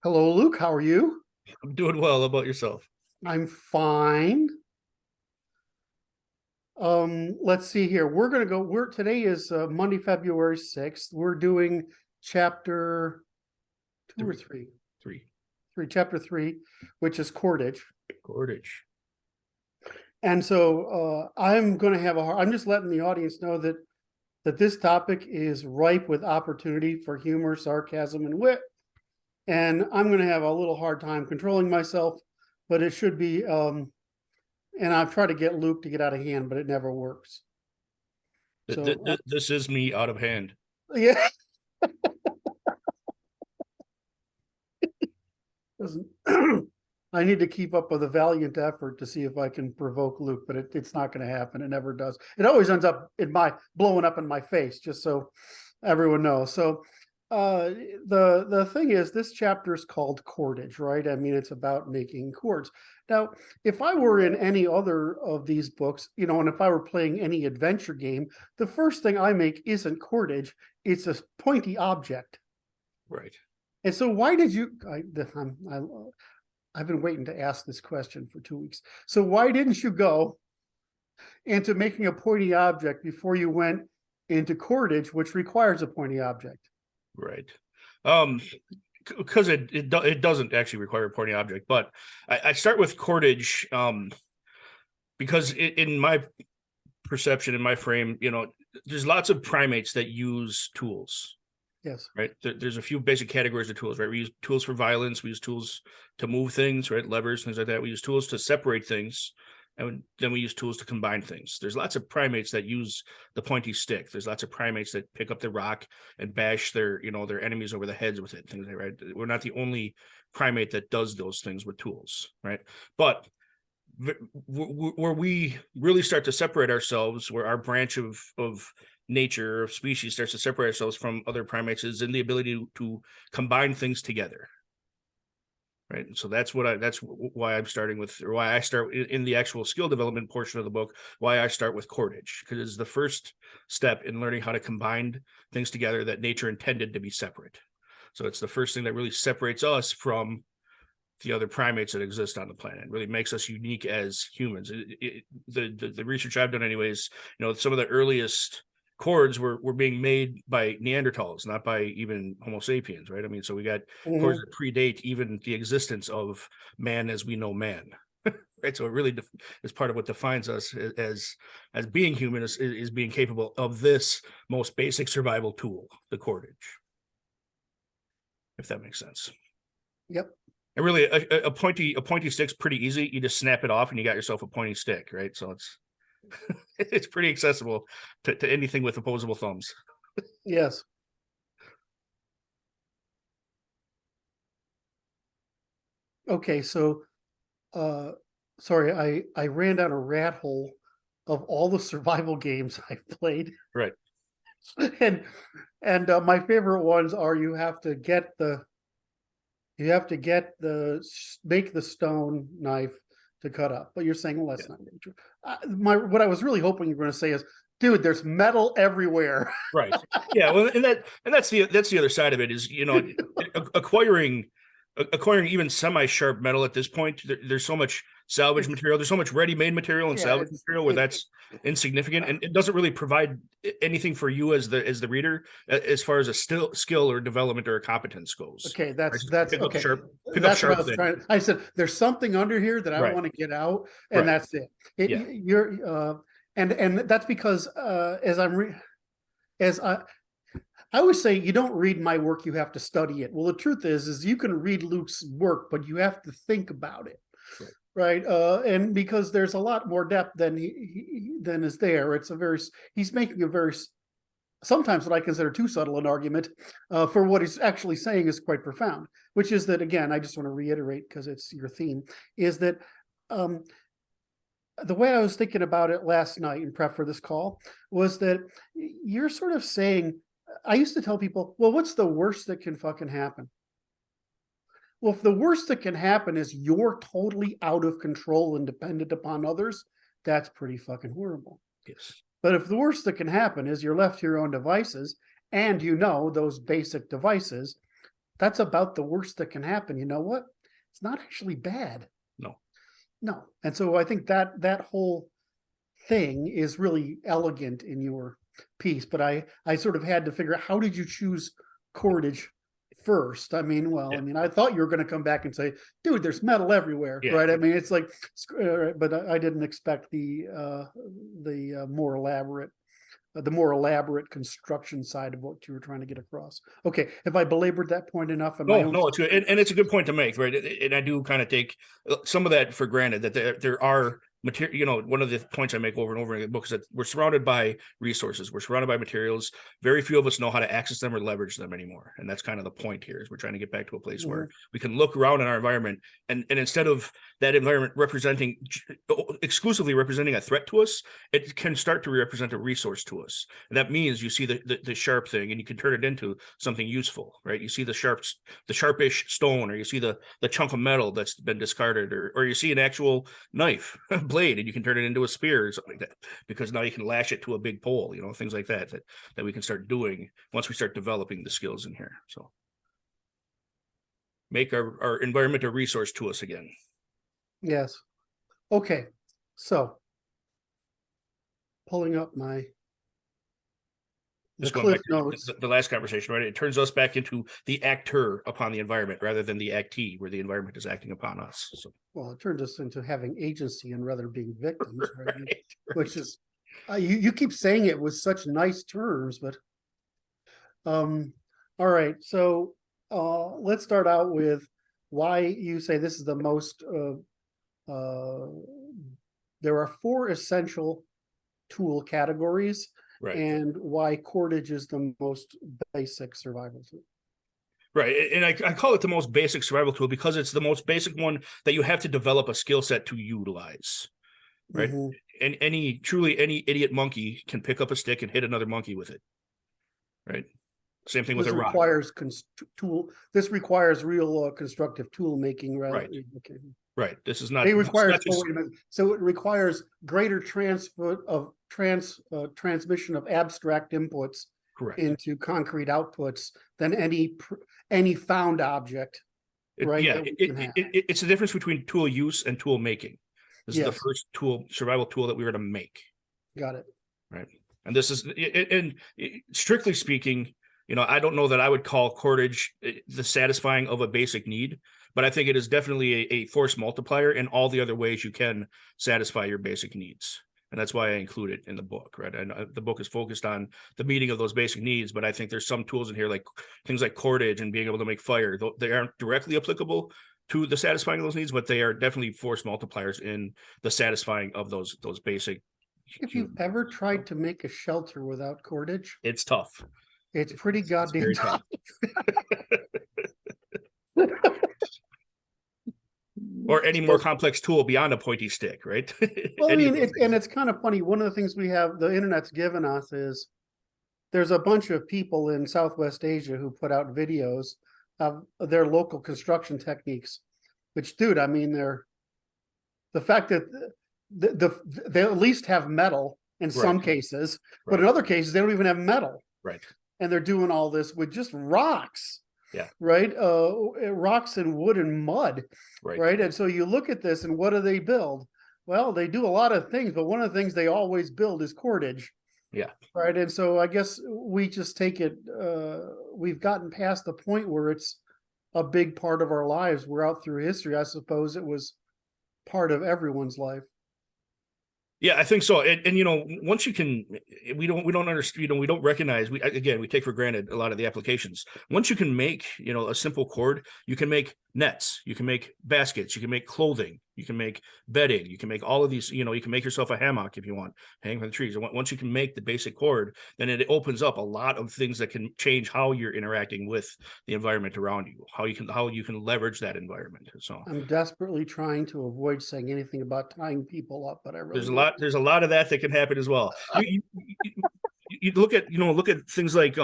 Hello, Luke. How are you? I'm doing well. How about yourself? I'm fine. Let's see here. We're gonna go. Today is Monday, February 6th. We're doing chapter two or Three. three, Three. chapter three, which is cordage. Cordage. And so I'm gonna have I'm just letting the audience know that this topic is ripe with opportunity for humor, sarcasm, and wit. And I'm gonna have a little hard time controlling myself, but it should be and I've tried to get Luke to get out of hand, but it never works. So This is me out of hand. yeah, doesn't. I need to keep up with a valiant effort to see if I can provoke Luke, but it's not going to happen. It never does. It always ends up blowing up in my face, just so everyone knows. So the thing is, this chapter is called Cordage, right? I mean, it's about making cords. Now, if I were in any other of these books, and if I were playing any adventure game, the first thing I make isn't cordage; it's a pointy object. Right. And so, why did you? I've been waiting to ask this question for 2 weeks. So, why didn't you go into making a pointy object before you went into cordage, which requires a pointy object? Right. Because it doesn't actually require a pointy object, but I start with cordage because in my perception, in my frame, there's lots of primates that use tools. Yes. Right. There's a few basic categories of tools, right? We use tools for violence. We use tools to move things, right? Levers, things like that. We use tools to separate things. And then we use tools to combine things. There's lots of primates that use the pointy stick. There's lots of primates that pick up the rock and bash their enemies over the heads with it. Things like that, right? We're not the only primate that does those things with tools, right? But where we really start to separate ourselves, where our branch of nature of species starts to separate ourselves from other primates, is in the ability to combine things together, right? So that's why I'm starting with, or why I start in the actual skill development portion of the book, why I start with cordage, because it's the first step in learning how to combine things together that nature intended to be separate. So it's the first thing that really separates us from the other primates that exist on the planet. It really makes us unique as humans. The research I've done anyways, some of the earliest cords were being made by Neanderthals, not by even Homo sapiens, right? I mean, so we got cords that predate even the existence of man as we know man, right? So it really is part of what defines us as being human, is being capable of this most basic survival tool, the cordage, if that makes sense. Yep. And really, a pointy stick's pretty easy. You just snap it off, and you got yourself a pointy stick, right? So it's pretty accessible to anything with opposable thumbs. Yes. Okay, so sorry, I ran down a rat hole of all the survival games I've played. Right. And my favorite ones are you have to make the stone knife to cut up. But you're saying, well, that's not nature. What I was really hoping you were going to say is, dude, there's metal everywhere. Right. Yeah. Well, and that's the other side of it is, acquiring even semi-sharp metal at this point. There's so much salvage material. There's so much ready-made material and salvage material where that's insignificant, and it doesn't really provide anything for you as the reader as far as a skill or development or a competence goes. Okay, that's pick okay. Up sharp, That's what I was trying. I said there's something under here that I want to get out, and that's it. You're and that's because as I always say, you don't read my work, you have to study it. Well, the truth is you can read Luke's work, but you have to think about it, right? And because there's a lot more depth than than is there. He's making a very sometimes what I consider too subtle an argument for what he's actually saying is quite profound, which is that, again, I just want to reiterate because it's your theme, is that the way I was thinking about it last night in prep for this call was that you're sort of saying, I used to tell people, well, what's the worst that can fucking happen? Well, if the worst that can happen is you're totally out of control and dependent upon others, that's pretty fucking horrible. Yes. But if the worst that can happen is you're left to your own devices, and those basic devices, that's about the worst that can happen. You know what? It's not actually bad. No. And so I think that whole thing is really elegant in your piece, but I sort of had to figure out, how did you choose cordage first? I mean, well, Yeah. I mean, I thought you were going to come back and say, dude, there's metal everywhere, Yeah. right? I mean, it's like, but I didn't expect the more elaborate construction side of what you were trying to get across. Okay, have I belabored that point enough? No, it's good. And it's a good point to make, right? And I do kind of take some of that for granted, that there are material, you know, one of the points I make over and over in the book is that we're surrounded by resources, we're surrounded by materials. Very few of us know how to access them or leverage them anymore. And that's kind of the point here, is we're trying to get back to a place where we can look around in our environment, and instead of that environment exclusively representing a threat to us, it can start to represent a resource to us. And that means you see the sharp thing and you can turn it into something useful, right? You see the sharpish stone, or you see the chunk of metal that's been discarded, or you see an actual knife blade and you can turn it into a spear or something like that, because now you can lash it to a big pole, you know, things like that we can start doing once we start developing the skills in here. So make our environment a resource to us again. Yes. Okay. So pulling up my Just going cliff back to notes. the last conversation, right? It turns us back into the actor upon the environment rather than the actee, where the environment is acting upon us. So, Well, it turned us into having agency and rather being victims, right? right. Which is, you keep saying it with such nice terms, but all right. So let's start out with why you say this is the most. There are 4 essential tool categories, Right. and why cordage is the most basic survival tool. Right. And I call it the most basic survival tool because it's the most basic one that you have to develop a skill set to utilize. Right. And any idiot monkey can pick up a stick and hit another monkey with it. Right. Same thing with a rock. This requires real constructive tool making, rather. Right. Okay. Right. This is not. It requires. Just, so it requires greater transmission of abstract inputs correct. into concrete outputs than any found object. Right. Yeah. It's the difference between tool use and tool making. This is the first survival tool that we were to make. Got it. Right. And this is, and strictly speaking, you know, I don't know that I would call cordage the satisfying of a basic need, but I think it is definitely a force multiplier in all the other ways you can satisfy your basic needs. And that's why I include it in the book, right? And the book is focused on the meeting of those basic needs, but I think there's some tools in here, like things like cordage and being able to make fire. They aren't directly applicable to the satisfying of those needs, but they are definitely force multipliers in the satisfying of those basic. If you've ever tried to make a shelter without cordage, it's tough. It's pretty goddamn tough. Or any more complex tool beyond a pointy stick, right? Well, I mean, it's kind of funny. One of the things the internet's given us is there's a bunch of people in Southwest Asia who put out videos of their local construction techniques, which, dude, I mean, the fact that they at least have metal in some cases, but in other cases, they don't even have metal. Right. And they're doing all this with just rocks. Yeah. Right. Rocks and wood and mud. Right. And so you look at this and what do they build? Well, they do a lot of things, but one of the things they always build is cordage. Yeah. Right. And so I guess we just take it. We've gotten past the point where it's a big part of our lives. We're out through history. I suppose it was part of everyone's life. Yeah, I think so. And you know, once you can, we don't understand, you know, we don't recognize, we take for granted a lot of the applications. Once you can make, you know, a simple cord, you can make nets, you can make baskets, you can make clothing, you can make bedding, you can make all of these, you know, you can make yourself a hammock if you want, hang from the trees. And once you can make the basic cord, then it opens up a lot of things that can change how you're interacting with the environment around you, how you can leverage that environment. So I'm desperately trying to avoid saying anything about tying people up, but I really there's a lot of that can happen as well. You look at things like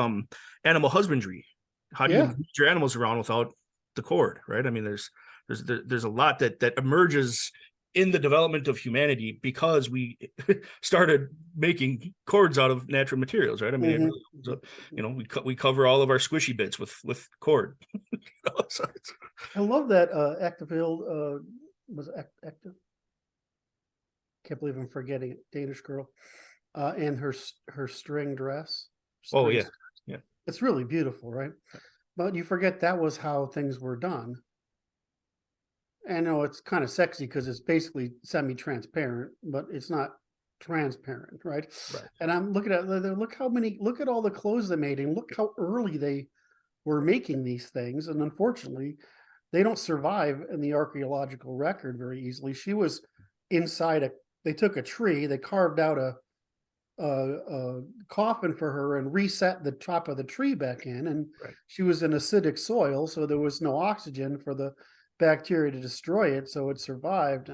animal husbandry. How do you move your animals around without the cord, right? I mean, there's a lot that emerges in the development of humanity because we started making cords out of natural materials, right? I mean, Mhm. we cover all of our squishy bits with cord. So I love that Activille was it active. Can't believe I'm forgetting it. Danish girl, and her string dress. oh String yeah, skirt. yeah, It's really beautiful, right? But you forget that was how things were done. I know it's kind of sexy because it's basically semi-transparent, but it's not transparent, right? right. And I'm looking at look at all the clothes they made, and look how early they were making these things. And unfortunately, they don't survive in the archaeological record very easily. She was inside they took a tree, they carved out a coffin for her and reset the top of the tree back in, and Right. she was in acidic soil, so there was no oxygen for the bacteria to destroy it, so it survived.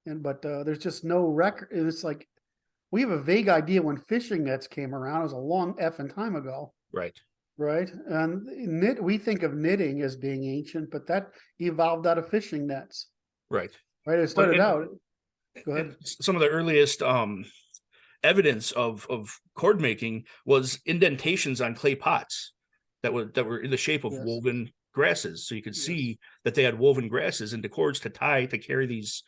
But there's just no record. It's like we have a vague idea when fishing nets came around. It was a long effing time ago, Right. right? And we think of knitting as being ancient, but that evolved out of fishing nets, Right. right? It started out. Go ahead. And some of the earliest evidence of cord making was indentations on clay pots that were in the shape of Yes. woven grasses. So you could Yes. see that they had woven grasses into cords to carry these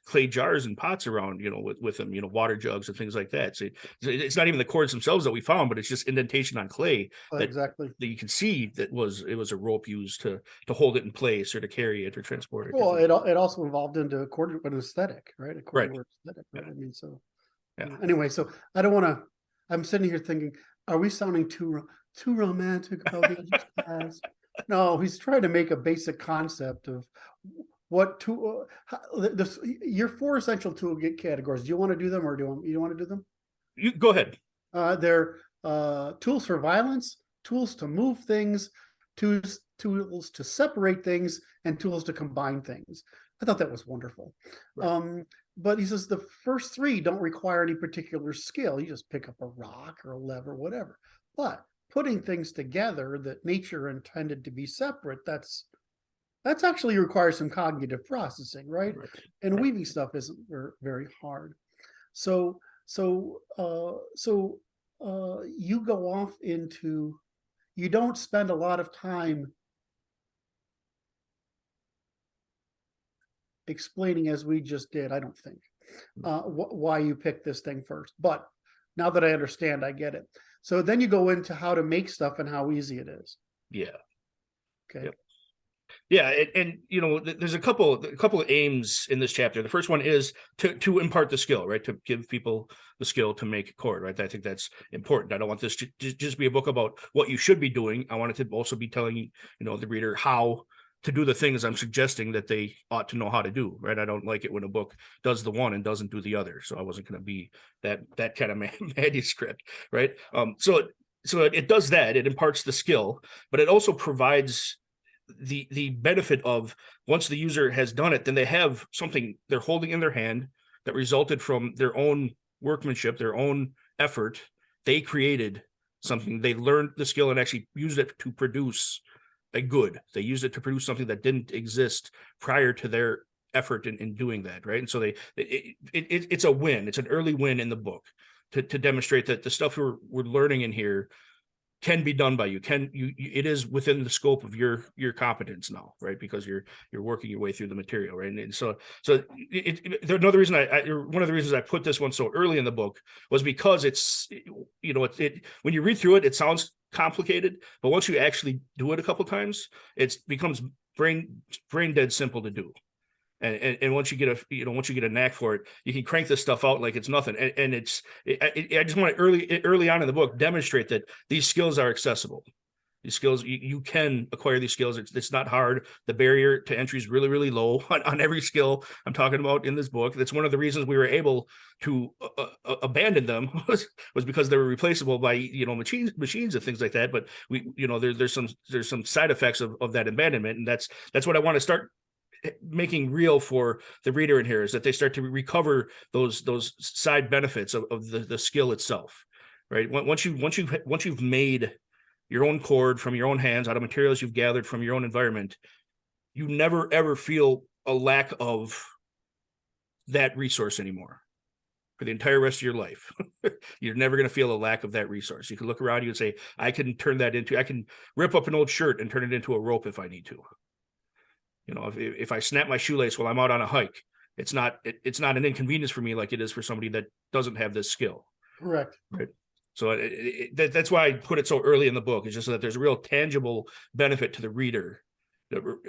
clay jars and pots around, with them, water jugs and things like that. So it's not even the cords themselves that we found, but it's just indentation on clay Exactly. that you can see that it was a rope used to hold it in place or to carry it or transport it. Well, it also evolved into an aesthetic, right? According to aesthetic, right? Yeah. I mean, so Yeah. anyway, so I don't want to. I'm sitting here thinking, are we sounding too romantic about the ancient past? No, he's trying to make a basic concept of what your 4 essential tool categories. Do you want to do them, or you don't want to do them? You go ahead. They're tools for violence, tools to move things, tools to separate things, and tools to combine things. I thought that was wonderful. Right. But he says the first 3 don't require any particular skill. You just pick up a rock or a lever, whatever. But putting things together that nature intended to be separate, that's actually requires some cognitive processing, right? And weaving stuff isn't very hard. So you go off into, you don't spend a lot of time explaining, as we just did, I don't think, why you picked this thing first. But now that I understand, I get it. So then you go into how to make stuff and how easy it is. Yeah. Okay. Yep. Yeah, and there's a couple of aims in this chapter. The first one is to impart the skill, right? To give people the skill to make a cord, right? I think that's important. I don't want this to just be a book about what you should be doing. I want it to also be telling the reader how to do the things I'm suggesting that they ought to know how to do, right? I don't like it when a book does the one and doesn't do the other. So I wasn't going to be that kind of manuscript, right? So it does that. It imparts the skill, but it also provides the benefit of, once the user has done it, then they have something they're holding in their hand that resulted from their own workmanship, their own effort. They created something, they learned the skill and actually used it to produce a good. They used it to produce something that didn't exist prior to their effort in doing that, right? And so it's a win. It's an early win in the book to demonstrate that the stuff we're learning in here can be done by you. It is within the scope of your competence now, right? Because you're working your way through the material, right? And so another reason one of the reasons I put this one so early in the book was because it's when you read through it, it sounds complicated, but once you actually do it a couple times, it becomes brain dead simple to do. And once you get a knack for it, you can crank this stuff out like it's nothing. And I just want to early on in the book demonstrate that these skills are accessible. These skills, you can acquire these skills. It's not hard. The barrier to entry is really, really low on every skill I'm talking about in this book. That's one of the reasons we were able to abandon them was because they were replaceable by machines and things like that. But there's some side effects of that abandonment, and that's what I want to start making real for the reader in here, is that they start to recover those side benefits of the skill itself, right? Once you've made your own cord from your own hands out of materials you've gathered from your own environment, you never ever feel a lack of that resource anymore for the entire rest of your life. You're never going to feel a lack of that resource. You can look around you and say, I can rip up an old shirt and turn it into a rope if I need to. You know, if I snap my shoelace while I'm out on a hike, it's not an inconvenience for me like it is for somebody that doesn't have this skill. Correct. Right. So that's why I put it so early in the book. It's just so that there's a real tangible benefit to the reader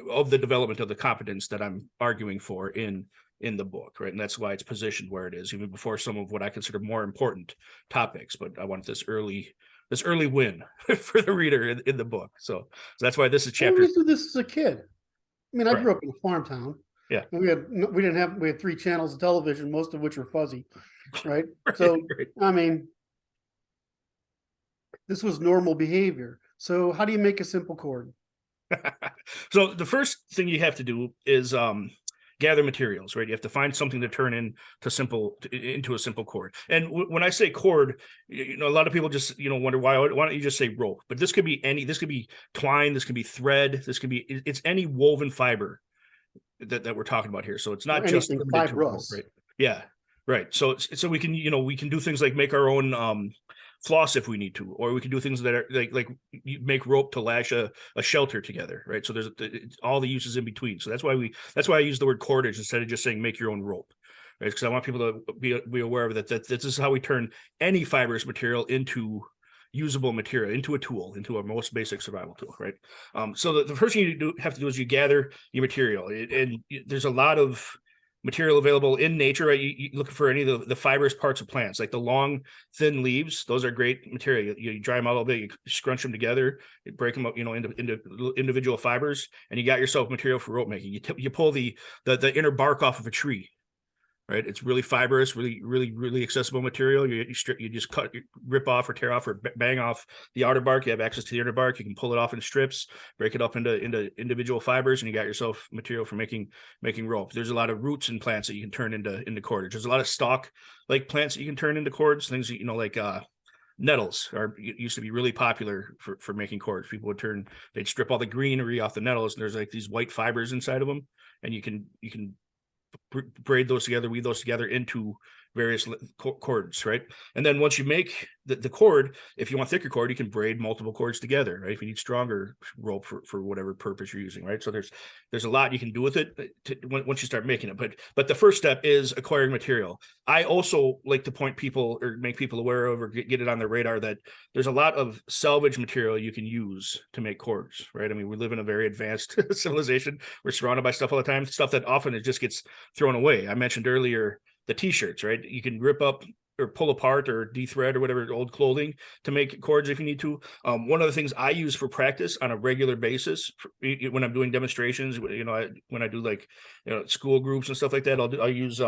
of the development of the competence that I'm arguing for in the book, right? And that's why it's positioned where it is, even before some of what I consider more important topics. But I want this early win for the reader in the book. So that's why this is chapter. I used to do this as a kid. I mean, I Right. grew up in a farm town. Yeah. And we had 3 channels of television, most of which were fuzzy, right? Right, So, right. I mean, this was normal behavior. So how do you make a simple chord? So the first thing you have to do is gather materials, right? You have to find something to turn into a simple chord. And when I say chord, you know, a lot of people just, you know, wonder why don't you just say rope? But this could be this could be twine, this could be thread, it's any woven fiber that we're talking about here. So it's not just limited to rope, right? Yeah, right. So we can, you know, we can do things like make our own floss if we need to, or we can do things that are like you make rope to lash a shelter together, right? So there's all the uses in between. So that's why I use the word cordage instead of just saying make your own rope, right? Because I want people to be aware of that this is how we turn any fibrous material into usable material, into a tool, into a most basic survival tool, right? So the first thing you have to do is you gather your material, and there's a lot of material available in nature, right? You look for any of the fibrous parts of plants, like the long, thin leaves. Those are great material. You dry them out a little bit, you scrunch them together, you break them up, you know, into individual fibers, and you got yourself material for rope making. You pull the inner bark off of a tree, right? It's really fibrous, really accessible material. You just rip off or tear off or bang off the outer bark. You have access to the inner bark. You can pull it off in strips, break it up into individual fibers, and you got yourself material for making rope. There's a lot of roots and plants that you can turn into cordage. There's a lot of stalk like plants that you can turn into cords. Things that, you know, like nettles used to be really popular for making cords. People they'd strip all the greenery off the nettles, and there's like these white fibers inside of them, and you can braid those together, weave those together into various cords, right? And then once you make the cord, if you want thicker cord, you can braid multiple cords together, right? If you need stronger rope for whatever purpose you're using, right? So there's a lot you can do with it once you start making it. But the first step is acquiring material. I also like to point people or make people aware of or get it on their radar that there's a lot of salvage material you can use to make cords, right? I mean, we live in a very advanced civilization. We're surrounded by stuff all the time, stuff that often it just gets thrown away. I mentioned earlier the t-shirts, right? You can rip up or pull apart or de-thread or whatever old clothing to make cords if you need to. One of the things I use for practice on a regular basis when I'm doing demonstrations, you know, when I do like, you know, school groups and stuff like that, I'll use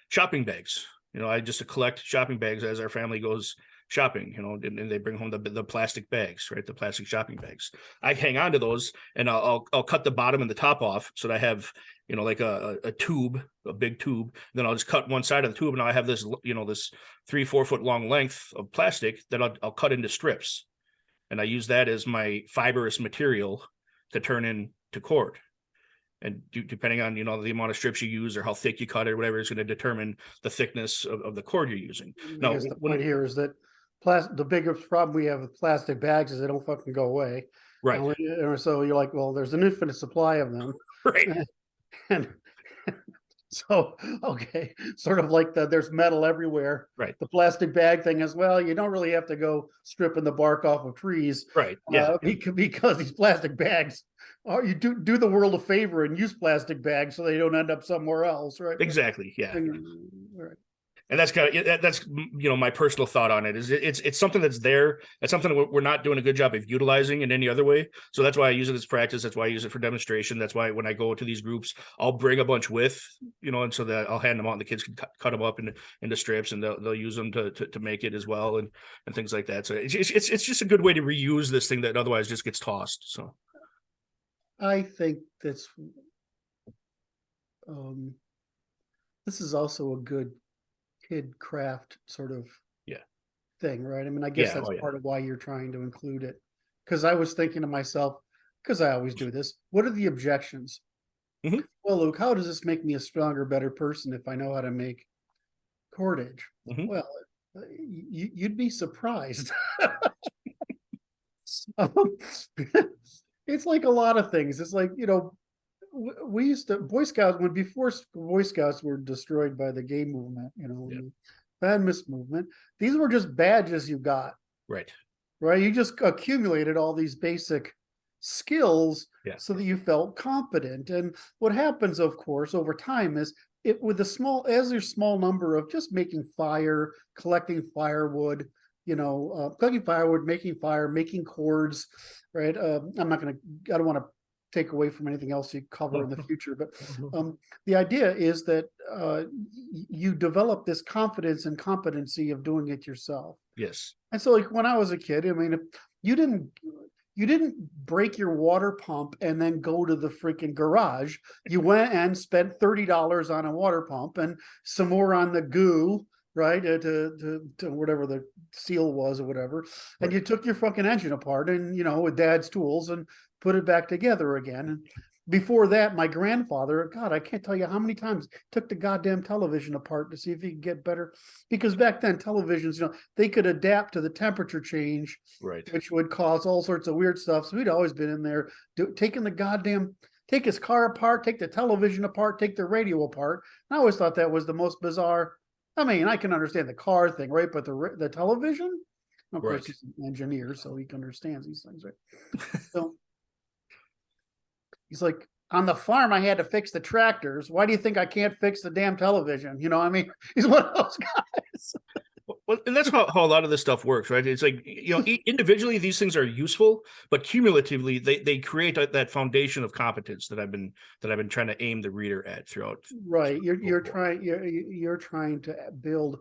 shopping bags. You know, I just collect shopping bags as our family goes shopping, you know, and they bring home the plastic bags, right? The plastic shopping bags. I hang on to those, and I'll cut the bottom and the top off so that I have, you know, like a tube, a big tube. Then I'll just cut one side of the tube, and I have this, you know, this 3-4 foot long length of plastic that I'll cut into strips, and I use that as my fibrous material to turn into cord. And depending on, you know, the amount of strips you use or how thick you cut it or whatever is going to determine the thickness of the cord you're using. I guess the point here is that the biggest problem we have with plastic bags is they don't fucking go away. Right. And so you're like, well, there's an infinite supply of them. Right. And so, okay, sort of like there's metal everywhere. Right. The plastic bag thing as well. You don't really have to go stripping the bark off of trees. Right. Yeah. Because these plastic bags you do the world a favor and use plastic bags so they don't end up somewhere else. Right. Exactly. Yeah. Right. And that's you know, my personal thought on it is it's something that's there. It's something that we're not doing a good job of utilizing in any other way. So that's why I use it as practice. That's why I use it for demonstration. That's why when I go to these groups, I'll bring a bunch with, you know, and so that I'll hand them out and the kids can cut them up into strips, and they'll use them to make it as well, and things like that. So it's just a good way to reuse this thing that otherwise just gets tossed. So I think this is also a good kid craft sort of thing, right? I mean, I guess that's part of why you're trying to include it. Because I was thinking to myself, because I always do this, what are the objections? Well, Luke, how does this make me a stronger, better person if I know how to make cordage? Mhm. Well, you'd be surprised. It's like a lot of things. It's like, we used to, Boy Scouts, when before Boy Scouts were destroyed by the gay movement, Yeah. the feminist movement, these were just badges you got, Right. right? You just accumulated all these basic skills Yeah. so that you felt competent. And what happens, of course, over time is it with a small, as there's small number of just making fire, collecting firewood, collecting firewood, making fire, making cords, right? I'm not going to, I don't want to take away from anything else you cover in the future, but the idea is that you develop this confidence and competency of doing it yourself. Yes. And so, like when I was a kid, I mean, if you didn't break your water pump and then go to the freaking garage. You went and spent $30 on a water pump and some more on the goo, right? To whatever the seal was or whatever. And you took your fucking engine apart and, with dad's tools and put it back together again. And before that, my grandfather, God, I can't tell you how many times took the goddamn television apart to see if he could get better. Because back then, televisions, they could adapt to the temperature change, Right. which would cause all sorts of weird stuff. So we'd always been in there taking take his car apart, take the television apart, take the radio apart. And I always thought that was the most bizarre. I mean, I can understand the car thing, right? But the television, of course, he's an engineer, so he understands these things, right? So he's like, on the farm, I had to fix the tractors. Why do you think I can't fix the damn television? I mean, he's one of those guys. Well, and that's how a lot of this stuff works, right? It's like, individually these things are useful, but cumulatively they create that foundation of competence that I've been trying to aim the reader at throughout. Right. You're trying to build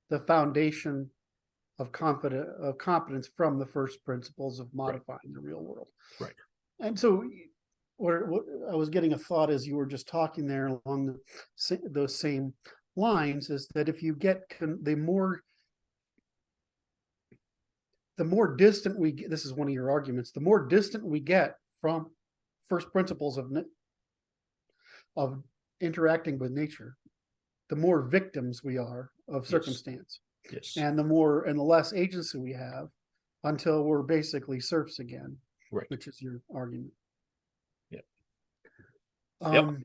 the foundation of competence from the first principles of modifying the real world. Right. And so what I was getting a thought as you were just talking there along those same lines is that if you get the more distant we get, this is one of your arguments, the more distant we get from first principles of interacting with nature, the more victims we are of circumstance. Yes. And the less agency we have until we're basically serfs again. Right. Which is your argument. Yep. Yep.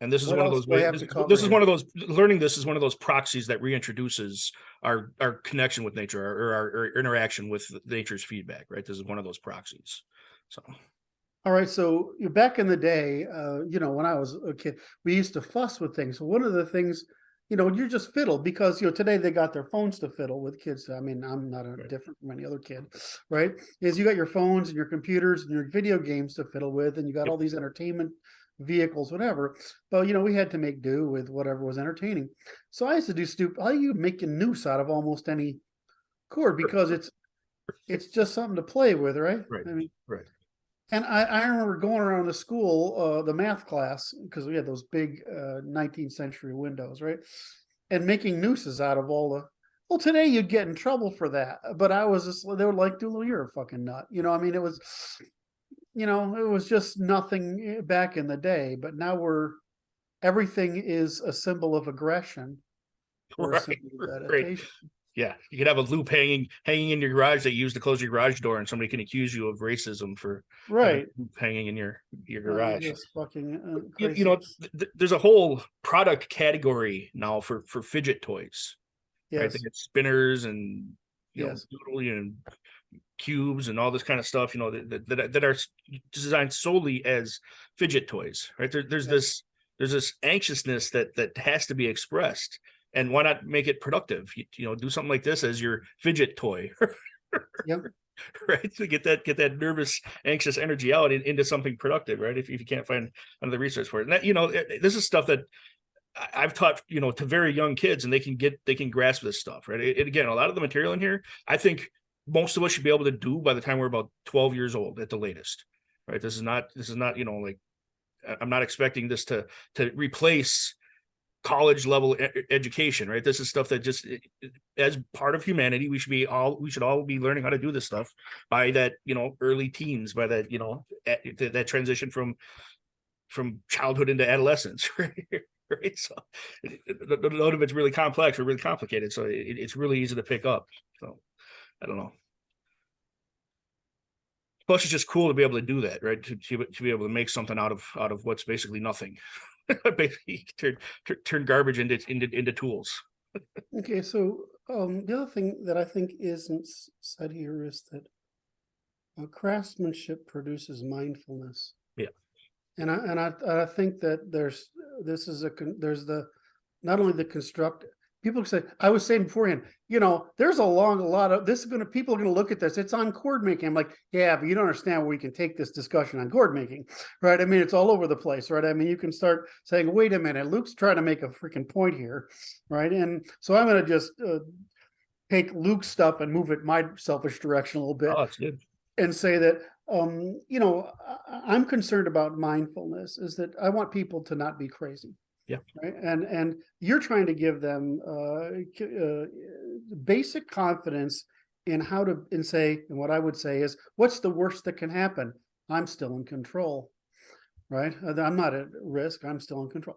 And this is one of those ways. This is one of those. Learning this is one of those proxies that reintroduces our connection with nature, or our interaction with nature's feedback. Right. This is one of those proxies. So. All right. So back in the day, when I was a kid, we used to fuss with things. So one of the things, you just fiddle because today they got their phones to fiddle with kids. I mean, I'm not different from any other kid, right? Is you got your phones and your computers and your video games to fiddle with, and you got all these entertainment vehicles, whatever. But we had to make do with whatever was entertaining. So I used to do stupid. How you make a noose out of almost any cord because it's just something to play with, right? Right. I mean, right. And I remember going around the school, the math class, because we had those big 19th century windows, right? And making nooses out of all the. Well, today you'd get in trouble for that, but I was just. They were like, "Dude, you're a fucking nut." I mean, it was. It was just nothing back in the day, but now everything is a symbol of aggression or a symbol of meditation. Yeah, you could have a loop hanging in your garage that you use to close your garage door, and somebody can accuse you of racism for hanging in your garage. Just fucking there's a whole product category now for fidget toys. Yes. Right? They get spinners and and cubes and all this kind of stuff. That are designed solely as fidget toys. Right? There's this anxiousness that has to be expressed. And why not make it productive? Do something like this as your fidget toy. Yep. Right. To get that nervous, anxious energy out into something productive, right? If you can't find another resource for it. And that, this is stuff that I've taught, to very young kids, and they can grasp this stuff, right? Again, a lot of the material in here, I think most of us should be able to do by the time we're about 12 years old at the latest. Right. This is not, like, I'm not expecting this to replace college level education, right? This is stuff that just, as part of humanity, we should all be learning how to do this stuff by that, early teens, by that, that transition from from childhood into adolescence, right? Right. So none of it's really complex or really complicated. So it's really easy to pick up. So I don't know. Plus, it's just cool to be able to do that, right? To be able to make something out of what's basically nothing. Basically, turn garbage into tools. Okay, so the other thing that I think isn't said here is that craftsmanship produces mindfulness. Yeah. And I think that there's not only the construct. People say, I was saying beforehand, there's a lot of this is going to, people are going to look at this. It's on chord making. I'm like, yeah, but you don't understand where we can take this discussion on chord making, right? I mean, it's all over the place, right? I mean, you can start saying, wait a minute, Luke's trying to make a freaking point here, right? And so I'm going to just take Luke's stuff and move it my selfish direction a little bit. Oh, that's good. And say that, I'm concerned about mindfulness is that I want people to not be crazy. Yeah. Right. And you're trying to give them basic confidence in how to, and what I would say is, what's the worst that can happen? I'm still in control. Right. I'm not at risk. I'm still in control.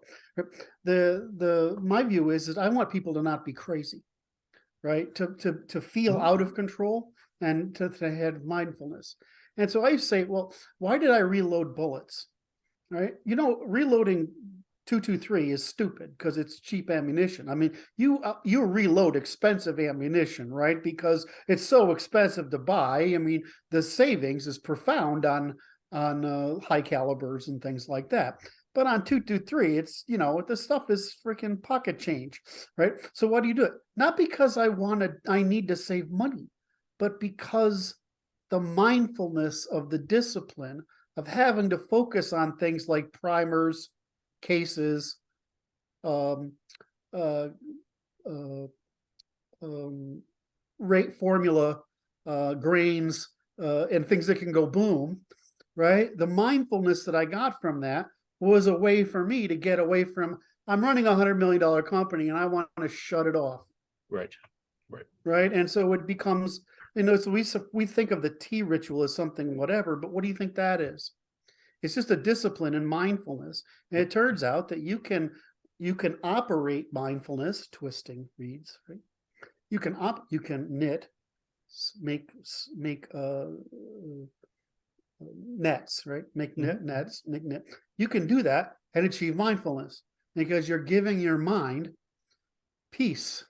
My view is I want people to not be crazy, right? To feel out of control and to have mindfulness. And so I say, well, why did I reload bullets? Right. Reloading 223 is stupid because it's cheap ammunition. I mean, you reload expensive ammunition, right? Because it's so expensive to buy. I mean, the savings is profound on high calibers and things like that. But on 223, it's, the stuff is freaking pocket change, right? So why do you do it? Not because I need to save money, but because the mindfulness of the discipline of having to focus on things like primers, cases, rate formula, grains, and things that can go boom, right? The mindfulness that I got from that was a way for me to get away from, I'm running $100 million company and I want to shut it off. Right. Right. And so it becomes, so we think of the tea ritual as something, whatever, but what do you think that is? It's just a discipline and mindfulness. And it turns out that you can operate mindfulness, twisting reeds, right? You can knit, make nets, right? Make nets. You can do that and achieve mindfulness because you're giving your mind peace,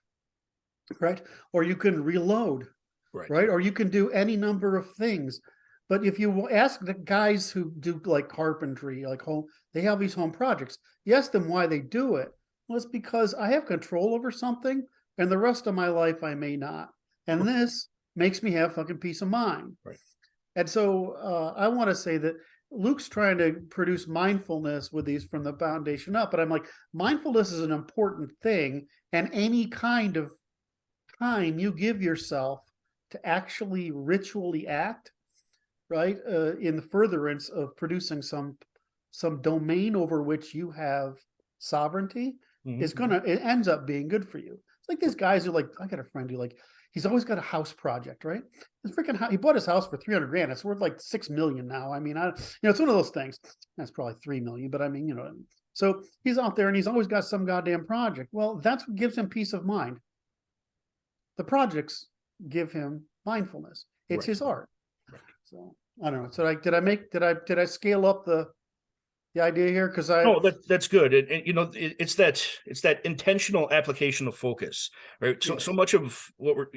right? Or you can reload, right? Or you can do any number of things. But if you ask the guys who do like carpentry, like home, they have these home projects. You ask them why they do it. Well, it's because I have control over something, and the rest of my life I may not. And this makes me have fucking peace of mind. Right. And so I want to say that Luke's trying to produce mindfulness with these from the foundation up. But I'm like, mindfulness is an important thing, and any kind of time you give yourself to actually ritually act, right, in the furtherance of producing some domain over which you have sovereignty, it ends up being good for you. It's like these guys who I got a friend who he's always got a house project, right? His freaking house, he bought his house for $300,000. It's worth like $6 million now. I mean, it's one of those things. That's probably $3 million, but I mean, so he's out there and he's always got some goddamn project. Well, that's what gives him peace of mind. The projects give him mindfulness. It's his art. So I don't know. So did I scale up the idea here? Because that's good. And it's that intentional application of focus, right? So much of what we're,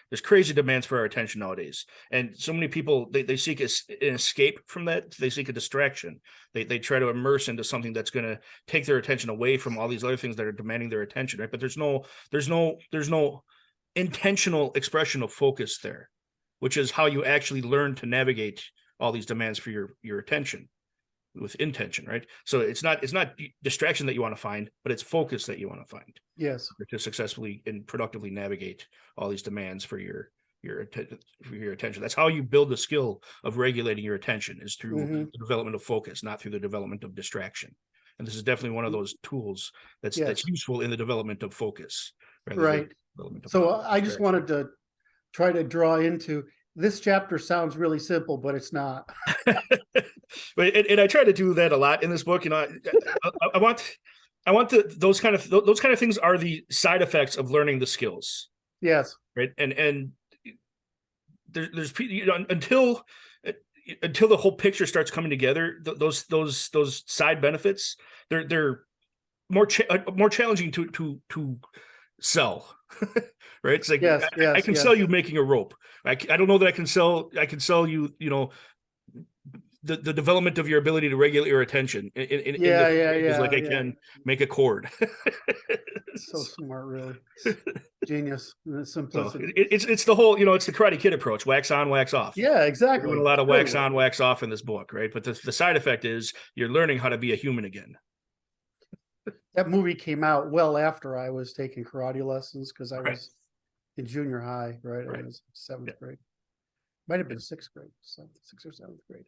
there's crazy demands for our attention nowadays. And so many people, they seek an escape from that. They seek a distraction. They try to immerse into something that's going to take their attention away from all these other things that are demanding their attention, right? But there's no intentional expression of focus there, which is how you actually learn to navigate all these demands for your attention with intention, right? So it's not distraction that you want to find, but it's focus that you want to find. Yes. To successfully and productively navigate all these demands for your attention. That's how you build the skill of regulating your attention, is through the development of focus, not through the development of distraction. And this is definitely one of those tools that's useful in the development of focus. Right. So I just wanted to try to draw into this chapter sounds really simple, but it's not. And I try to do that a lot in this book. You know, I want those kind of things are the side effects of learning the skills, Yes. right? And there's until the whole picture starts coming together, those side benefits, they're more challenging to sell. Right? It's like, Yes, I can sell you making a rope. I don't know that I can sell you, you know, the development of your ability to regulate your attention like I can make a cord. So smart, really. Genius. The simplicity. So it's the whole, you know, it's the Karate Kid approach: wax on, wax off. Yeah, exactly. We're doing a lot of wax on, wax off in this book, right? But the side effect is you're learning how to be a human again. That movie came out well after I was taking karate lessons, because I was in junior high, right? I was seventh grade. Might have been sixth grade, sixth or seventh grade.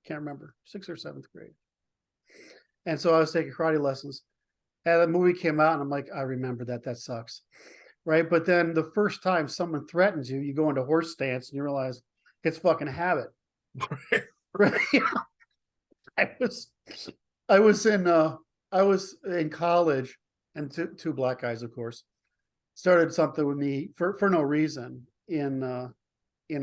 Can't remember, sixth or seventh grade. And so I was taking karate lessons, and the movie came out, and I'm like, I remember that. That sucks, right? But then the first time someone threatens you, you go into horse stance, and you realize it's fucking habit. Right? I was in college, and two black guys, of course, started something with me for no reason in a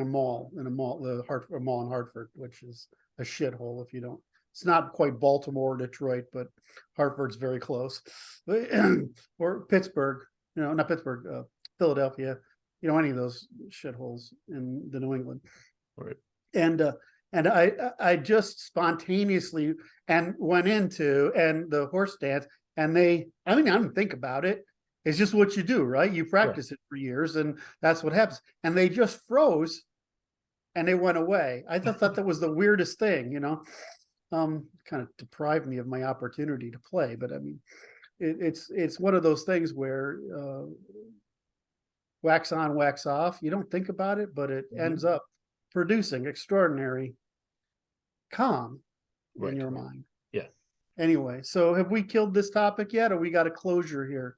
mall, a mall in Hartford, which is a shithole if you don't. It's not quite Baltimore or Detroit, but Hartford's very close. Or Pittsburgh, you know, not Pittsburgh, Philadelphia, you know, any of those shitholes in the New England. Right. And I just spontaneously went into the horse stance, and I didn't think about it. It's just what you do, right? You practice it for years, and that's what happens. And they just froze, and they went away. I thought that was the weirdest thing, you know. Kind of deprived me of my opportunity to play. But I mean, it's one of those things where wax on, wax off. You don't think about it, but it ends up producing extraordinary calm in your mind. Yeah. Anyway, so have we killed this topic yet, or we got a closure here?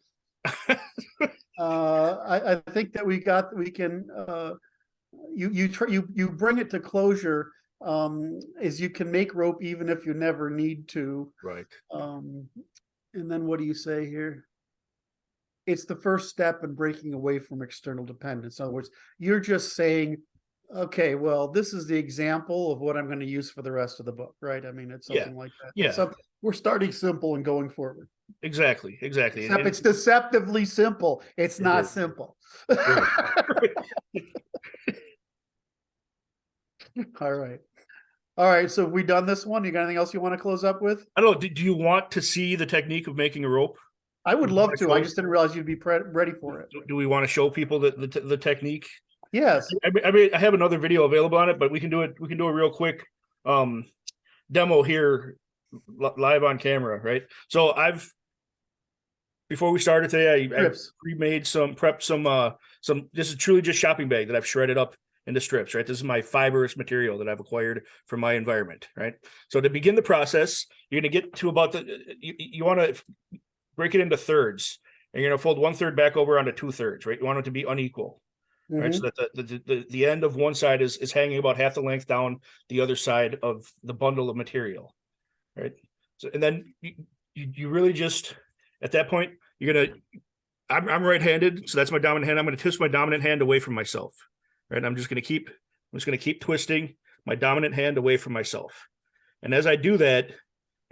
I think that we can you bring it to closure, is you can make rope even if you never need to. Right. And then what do you say here? It's the first step in breaking away from external dependence. In other words, you're just saying, okay, well, this is the example of what I'm going to use for the rest of the book, right? I mean, it's something like that. Yeah. So we're starting simple and going forward. Exactly. Except it's deceptively simple. It's not simple. All right. So have we done this one? You got anything else you want to close up with? I don't know. Do you want to see the technique of making a rope? I would love to. I just didn't realize you'd be ready for it. Do we want to show people the technique? Yes. I mean, I have another video available on it, but we can do it. We can do a real quick demo here, live on camera, right? So before we started today, I prepped some. This is truly just shopping bag that I've shredded up into strips, right? This is my fibrous material that I've acquired from my environment, right? So to begin the process, you're going to get to about you want to break it into thirds, and you're going to fold 1/3 back over onto 2/3, right? You want it to be unequal, right? So that the end of one side is hanging about half the length down the other side of the bundle of material, right? So, and then you really just, at that point, I'm right-handed, so that's my dominant hand. I'm going to twist my dominant hand away from myself, right? I'm just going to keep twisting my dominant hand away from myself. And as I do that,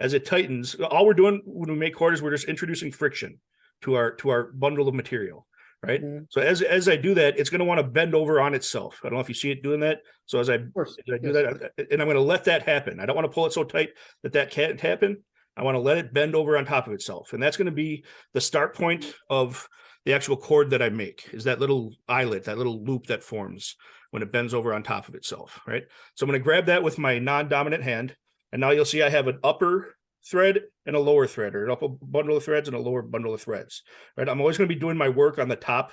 as it tightens, all we're doing when we make cord is we're just introducing friction to our bundle of material, right? So as I do that, it's going to want to bend over on itself. I don't know if you see it doing that. So as I do that, and I'm going to let that happen. I don't want to pull it so tight that can't happen. I want to let it bend over on top of itself. And that's going to be the start point of the actual cord that I make, is that little eyelet, that little loop that forms when it bends over on top of itself, right? So I'm going to grab that with my non-dominant hand. And now you'll see I have an upper thread and a lower thread, or an upper bundle of threads and a lower bundle of threads, right? I'm always going to be doing my work on the top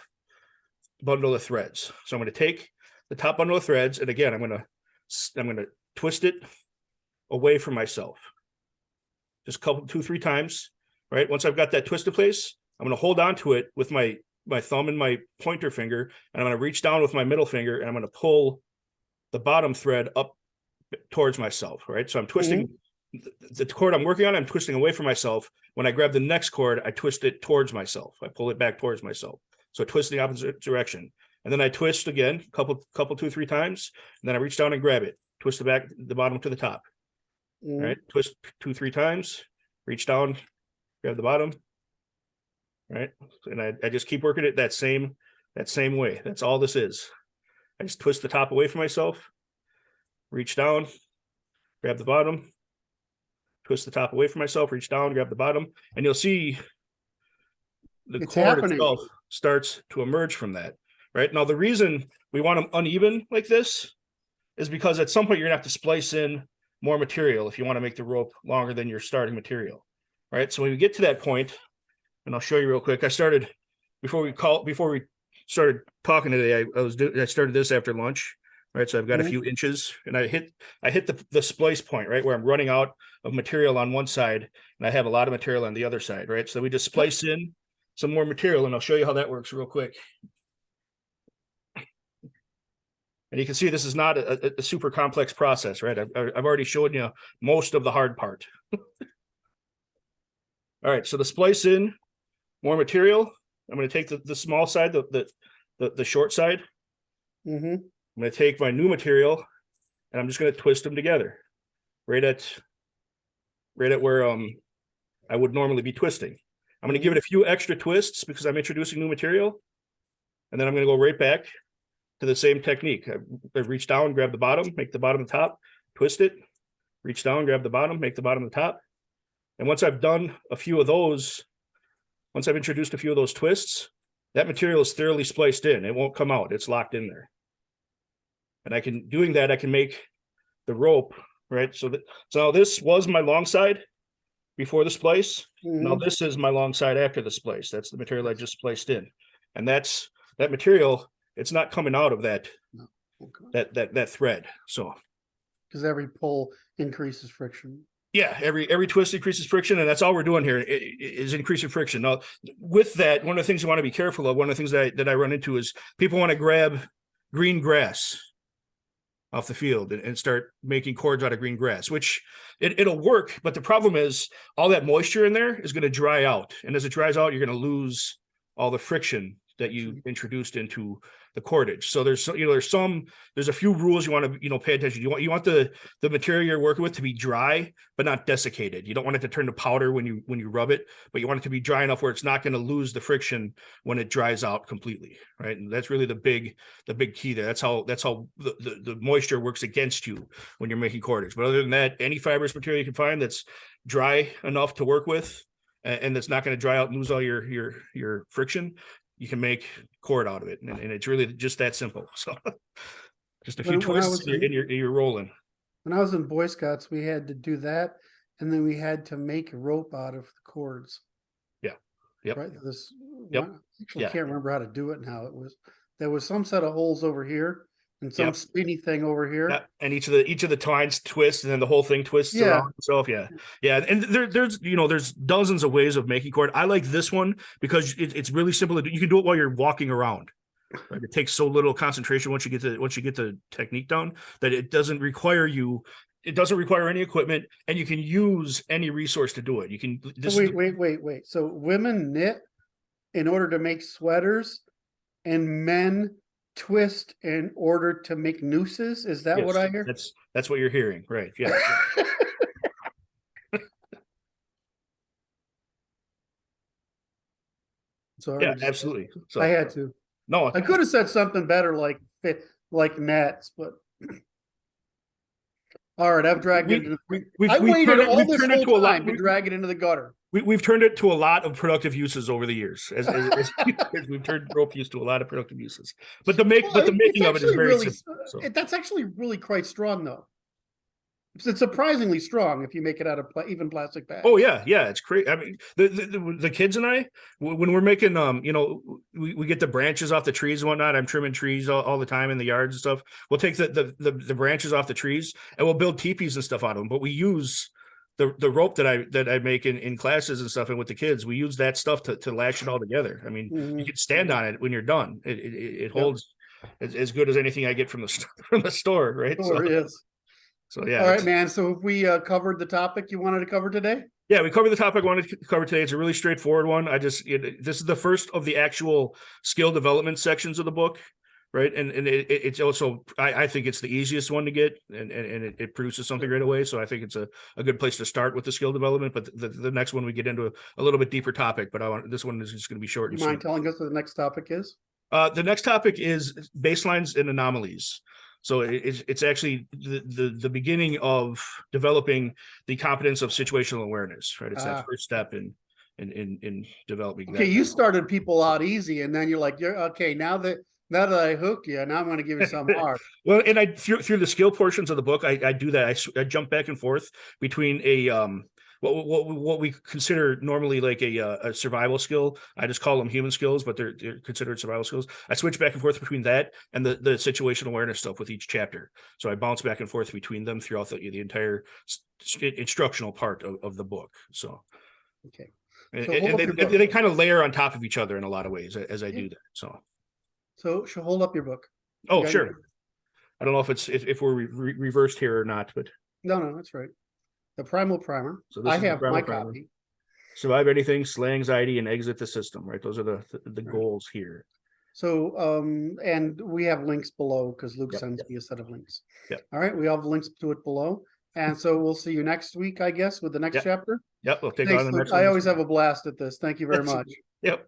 bundle of threads. So I'm going to take the top bundle of threads, and again, I'm going to twist it away from myself. Just 2-3 times, right? Once I've got that twist in place, I'm going to hold on to it with my thumb and my pointer finger, and I'm going to reach down with my middle finger, and I'm going to pull the bottom thread up towards myself, right? So I'm twisting the cord I'm working on, I'm twisting away from myself. When I grab the next cord, I twist it towards myself. I pull it back towards myself. So I twist the opposite direction. And then I twist again, couple, 2-3 times. And then I reach down and grab it. Twist the bottom to the top. All right. Twist 2-3 times, reach down, grab the bottom. All right. And I just keep working it that same way. That's all this is. I just twist the top away from myself, reach down, grab the bottom, twist the top away from myself, reach down, grab the bottom, and you'll see the cord itself starts to emerge from that. Right now, the reason we want them uneven like this is because at some point you're gonna have to splice in more material if you want to make the rope longer than your starting material. Right. So when we get to that point, and I'll show you real quick. I started before we started talking today. I started this after lunch. Right. So I've got a few inches, and I hit the splice point, right, where I'm running out of material on one side and I have a lot of material on the other side. Right. So we just splice in some more material, and I'll show you how that works real quick. And you can see this is not a super complex process, right? I've already showed you most of the hard part. All right, so to splice in more material, I'm going to take the small side, the short side. I'm going to take my new material, and I'm just going to twist them together, right at where I would normally be twisting. I'm going to give it a few extra twists because I'm introducing new material, and then I'm going to go right back to the same technique. I reach down, grab the bottom, make the bottom the top, twist it, reach down, grab the bottom, make the bottom the top. And once I've done a few of those, once I've introduced a few of those twists, that material is thoroughly spliced in. It won't come out. It's locked in there. And I can make the rope, right? So now this was my long side before the splice. Now this is my long side after the splice. That's the material I just spliced in. And that material, it's not coming out of that thread. So because every pull increases friction. Yeah, every twist increases friction, and that's all we're doing here is increasing friction. Now, with that, one of the things you want to be careful of, one of the things that I run into is people want to grab green grass off the field and start making cords out of green grass, which it'll work, but the problem is all that moisture in there is going to dry out, and as it dries out, you're going to lose all the friction that you introduced into the cordage. So there's a few rules you want to pay attention. You want the material you're working with to be dry but not desiccated. You don't want it to turn to powder when you rub it, but you want it to be dry enough where it's not going to lose the friction when it dries out completely, right? And that's really the big key there. That's how the moisture works against you when you're making cordage. But other than that, any fibrous material you can find that's dry enough to work with and that's not going to dry out and lose all your friction, you can make cord out of it, and it's really just that simple. So just a few twists and you're rolling. When I was in Boy Scouts, we had to do that, and then we had to make a rope out of the cords. Yeah. Yep. Right. I can't remember how to do it now. There was some set of holes over here and some spinny thing over here. Yeah. And each of the twines twist, and then the whole thing twists around itself. Yeah. And there's dozens of ways of making cord. I like this one because it's really simple to do. You can do it while you're walking around. Right? It takes so little concentration once you get the technique down that it doesn't require any equipment, and you can use any resource to do it. You can wait. So women knit in order to make sweaters, and men twist in order to make nooses. Is that what I hear? That's what you're hearing, right? Yeah. Sorry, absolutely. So, I had to. No, I could have said something better like gnats, but all right, I've dragged it. I waited all this whole time to drag it into the gutter. We've turned it to a lot of productive uses over the years, as we've turned rope use to a lot of productive uses. But the making of it is very simple. So. That's actually really quite strong, though. It's surprisingly strong if you make it out of even plastic bags. Oh yeah, it's great. I mean, the kids and I, when we're making we get the branches off the trees and whatnot. I'm trimming trees all the time in the yards and stuff. We'll take the branches off the trees and we'll build teepees and stuff out of them. But we use the rope that I make in classes and stuff, and with the kids, we use that stuff to lash it all together. I mean, you can stand on it when you're done. It holds as good as anything I get from the from the store, right? Sure is. So yeah. All right, man. So if we covered the topic you wanted to cover today? Yeah, we covered the topic I wanted to cover today. It's a really straightforward one. This is the first of the actual skill development sections of the book, right? And it's also, I think it's the easiest one to get, and it produces something right away. So I think it's a good place to start with the skill development. But the next one we get into a little bit deeper topic. But this one is just going to be short. You and mind sweet. telling us what the next topic is? The next topic is baselines and anomalies. So it's actually the beginning of developing the competence of situational awareness, right? It's that first step in developing. Okay, that. you started people out easy, and then you're like, "You're okay now that I hook you, now I'm going to give you some hard." Well, and I through the skill portions of the book, I do that. I jump back and forth between what we consider normally like a survival skill. I just call them human skills, but they're considered survival skills. I switch back and forth between that and the situational awareness stuff with each chapter. So I bounce back and forth between them throughout the entire instructional part of the book. So okay, so and they kind of layer on top of each other in a lot of ways as I do that. So hold up your book. Oh, sure. I don't know if we're reversed here or not, but no, that's right. The Primal Primer. So I have my copy. Survive anything, slay anxiety, and exit the system. Right, those are the goals here. So, and we have links below because Luke sends me a set of links. Yeah. All right, we have links to it below, and so we'll see you next week, I guess, with the next chapter. Yep, we'll take Thanks, on the Luke. next one. I always have a blast at this. Thank you very much. Yep.